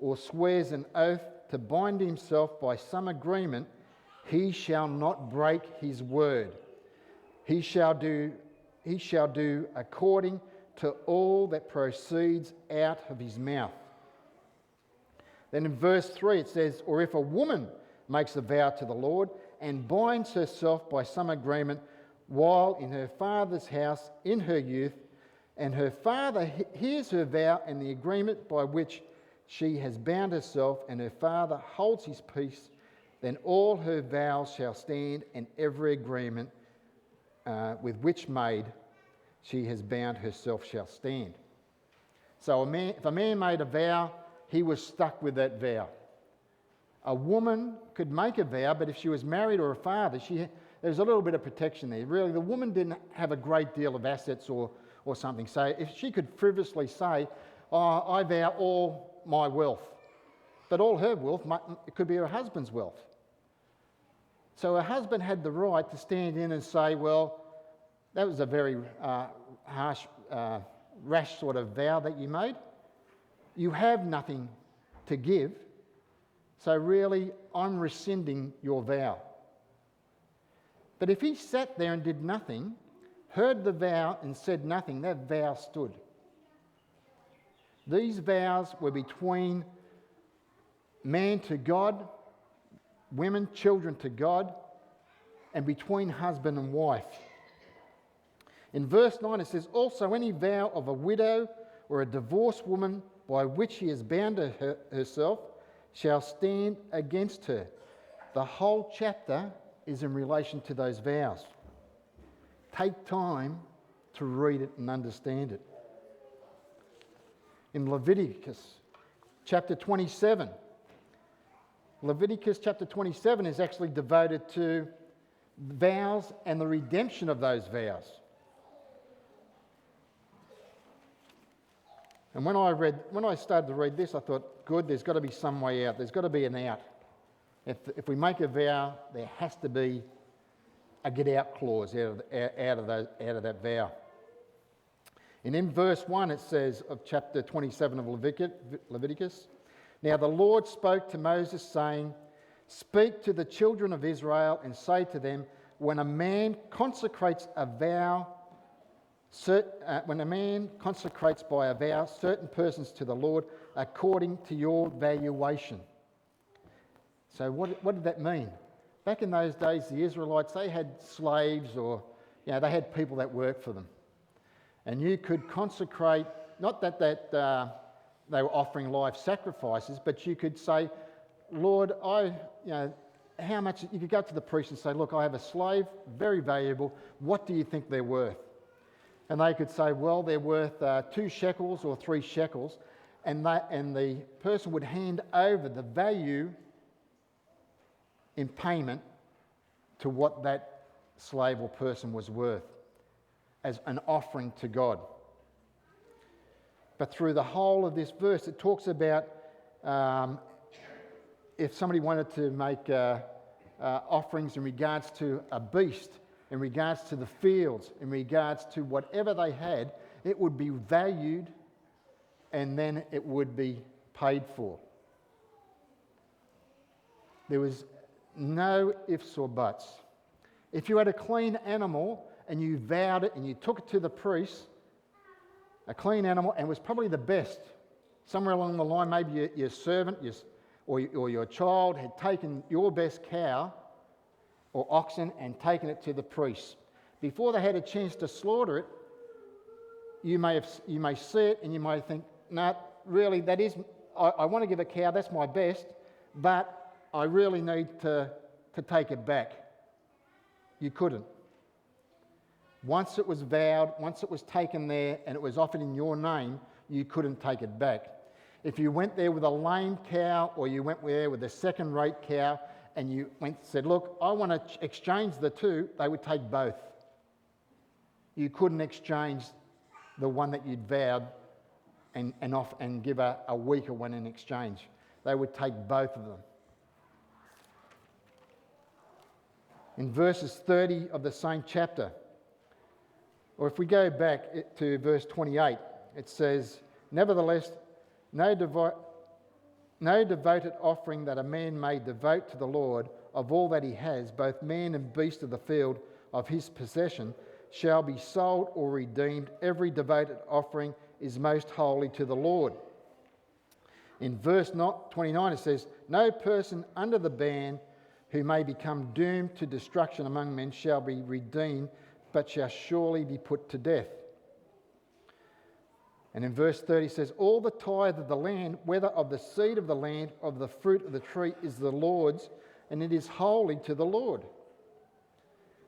or swears an oath to bind himself by some agreement, he shall not break his word. He shall do according to all that proceeds out of his mouth. Then in verse 3 it says, or if a woman makes a vow to the Lord and binds herself by some agreement while in her father's house in her youth, and her father hears her vow and the agreement by which she has bound herself, and her father holds his peace, then all her vows shall stand, and every agreement with which made she has bound herself shall stand. So if a man made a vow, he was stuck with that vow. A woman could make a vow, but if she was married or a father, there's a little bit of protection there. Really, the woman didn't have a great deal of assets or something. So if she could frivolously say, oh, I vow all my wealth, but all her wealth, it could be her husband's wealth. So her husband had the right to stand in and say, well, that was a very harsh, rash sort of vow that you made. You have nothing to give, so really I'm rescinding your vow. But if he sat there and did nothing, heard the vow and said nothing, that vow stood. These vows were between man to God, women, children to God, and between husband and wife. In verse 9 it says, also any vow of a widow or a divorced woman by which she has bound herself shall stand against her. The whole chapter is in relation to those vows. Take time to read it and understand it. In Leviticus chapter 27, Leviticus chapter 27 is actually devoted to vows and the redemption of those vows. And when I started to read this, I thought, good, there's got to be some way out. There's got to be an out. If we make a vow, there has to be a get-out clause out of that vow. And in verse 1 it says of chapter 27 of Leviticus, now the Lord spoke to Moses saying, speak to the children of Israel and say to them, when a man consecrates by a vow certain persons to the Lord according to your valuation. So what did that mean? Back in those days, the Israelites, they had slaves or, they had people that worked for them. And you could consecrate, not that they were offering live sacrifices, but you could say, Lord, how much, you could go to the priest and say, look, I have a slave, very valuable, what do you think they're worth? And they could say, well, they're worth 2 shekels or 3 shekels, and the person would hand over the value in payment to what that slave or person was worth as an offering to God. But through the whole of this verse, it talks about if somebody wanted to make offerings in regards to a beast, in regards to the fields, in regards to whatever they had, it would be valued and then it would be paid for. There was no ifs or buts. If you had a clean animal and you vowed it and you took it to the priest, a clean animal, and it was probably the best, somewhere along the line, maybe your servant or your child had taken your best cow or oxen and taken it to the priest. Before they had a chance to slaughter it, you may see it and you may think, no, really, that is, I want to give a cow, that's my best, but I really need to take it back. You couldn't. Once it was vowed, once it was taken there and it was offered in your name, you couldn't take it back. If you went there with a lame cow or you went there with a second-rate cow and you said, look, I want to exchange the two, they would take both. You couldn't exchange the one that you'd vowed and give a weaker one in exchange. They would take both of them. In verses 30 of the same chapter, or if we go back to verse 28, it says, nevertheless, no No devoted offering that a man may devote to the Lord of all that he has, both man and beast of the field of his possession, shall be sold or redeemed. Every devoted offering is most holy to the Lord. In verse 29 it says, no person under the ban who may become doomed to destruction among men shall be redeemed, but shall surely be put to death. And in verse 30 it says, all the tithe of the land, whether of the seed of the land, of the fruit of the tree, is the Lord's, and it is holy to the Lord.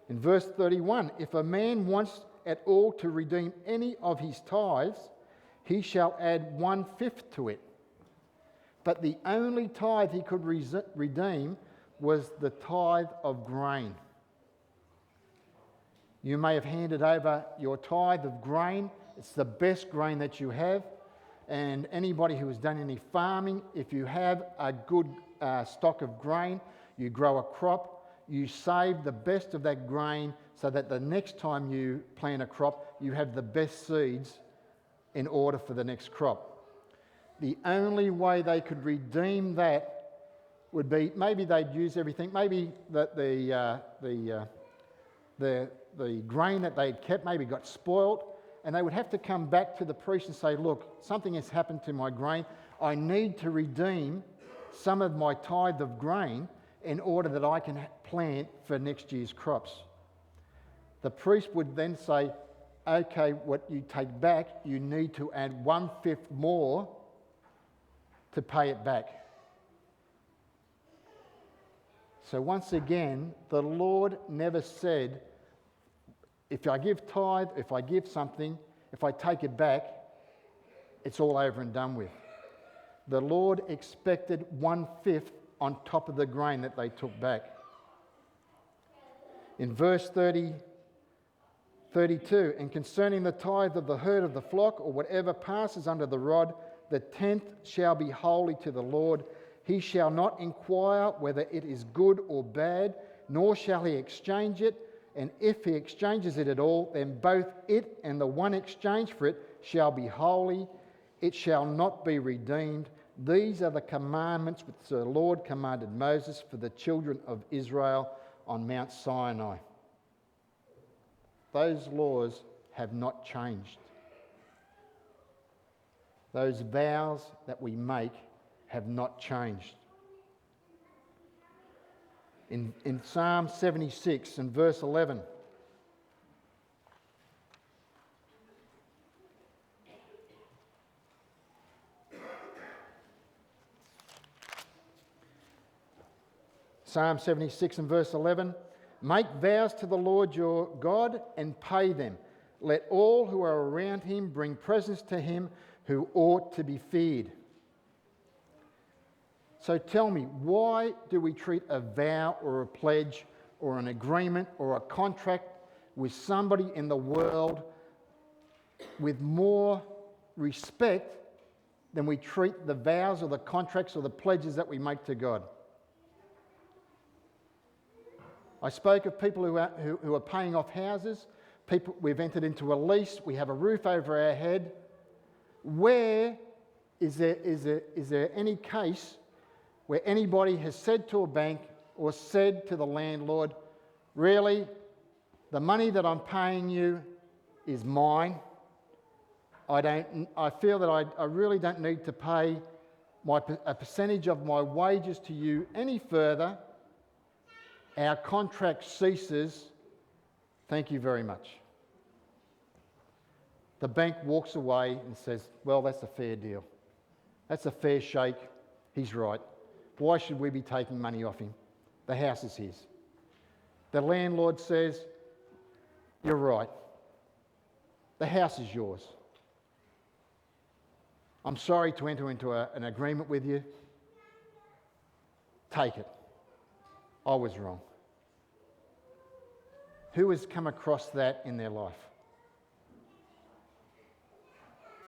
In verse 31, if a man wants at all to redeem any of his tithes, he shall add 1/5 to it. But the only tithe he could redeem was the tithe of grain. You may have handed over your tithe of grain. It's the best grain that you have. And anybody who has done any farming, if you have a good stock of grain, you grow a crop, you save the best of that grain so that the next time you plant a crop, you have the best seeds in order for the next crop. The only way they could redeem that would be, maybe they'd use everything, maybe the grain that they'd kept maybe got spoiled, and they would have to come back to the priest and say, look, something has happened to my grain. I need to redeem some of my tithe of grain in order that I can plant for next year's crops. The priest would then say, okay, what you take back, you need to add 1/5 more to pay it back. So once again, the Lord never said, if I give tithe, if I give something, if I take it back, it's all over and done with. The Lord expected 1/5 on top of the grain that they took back. In verse 32, and concerning the tithe of the herd of the flock, or whatever passes under the rod, the 10th shall be holy to the Lord. He shall not inquire whether it is good or bad, nor shall he exchange it. And if he exchanges it at all, then both it and the one exchanged for it shall be holy. It shall not be redeemed. These are the commandments which the Lord commanded Moses for the children of Israel on Mount Sinai. Those laws have not changed. Those vows that we make have not changed. In Psalm 76 and verse 11, Psalm 76 and verse 11, make vows to the Lord your God and pay them. Let all who are around him bring presents to him who ought to be feared. So tell me, why do we treat a vow or a pledge or an agreement or a contract with somebody in the world with more respect than we treat the vows or the contracts or the pledges that we make to God? I spoke of people who are paying off houses. People, we've entered into a lease. We have a roof over our head. Where is there any case where anybody has said to a bank or said to the landlord, really, the money that I'm paying you is mine. I feel that I really don't need to pay a percentage of my wages to you any further. Our contract ceases. Thank you very much. The bank walks away and says, well, that's a fair deal. That's a fair shake. He's right. Why should we be taking money off him? The house is his. The landlord says, you're right. The house is yours. I'm sorry to enter into an agreement with you. Take it. I was wrong. Who has come across that in their life?